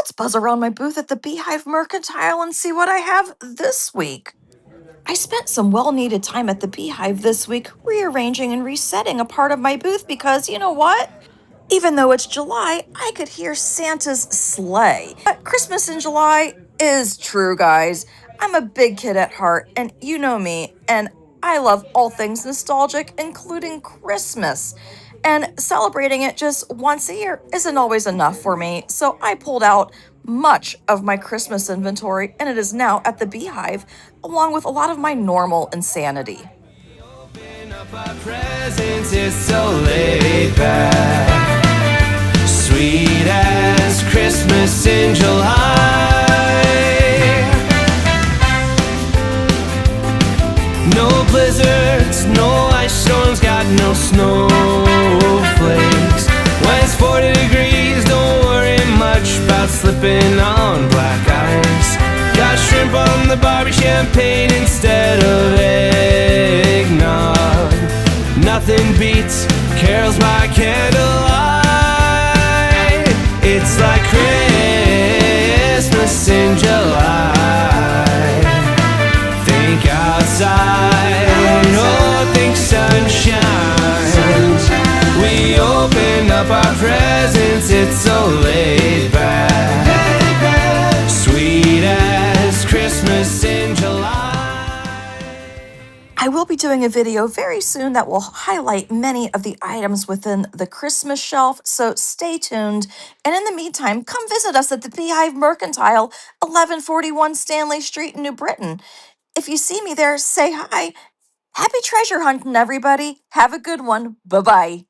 Let's buzz around my booth at the Beehive Mercantile and see what I have this week. I spent some well needed time at the Beehive this week rearranging and resetting a part of my booth because you know what? Even though it's July, I could hear Santa's sleigh. But Christmas in July is true, guys. I'm a big kid at heart, and you know me, and I love all things nostalgic, including Christmas. And celebrating it just once a year isn't always enough for me, so I pulled out much of my Christmas inventory, and it is now at the Beehive, along with a lot of my normal insanity. Open up our presents, it's so laid back. Sweet as Christmas in July. No blizzards, no ice storms, got no snowflakes. When it's 40 degrees, don't worry much about slipping on black ice. Got shrimp on the barbie, champagne instead of eggnog. Nothing beats carols by candlelight. It's like Christmas in July. Think outside, oh, think sunshine. We open up our presents, it's so laid back. Sweet as Christmas in July. I will be doing a video very soon that will highlight many of the items within the Christmas shelf, so stay tuned. And in the meantime, come visit us at the Beehive Mercantile, 1141 Stanley Street in New Britain. If you see me there, say hi. Happy treasure hunting, everybody. Have a good one. Bye-bye.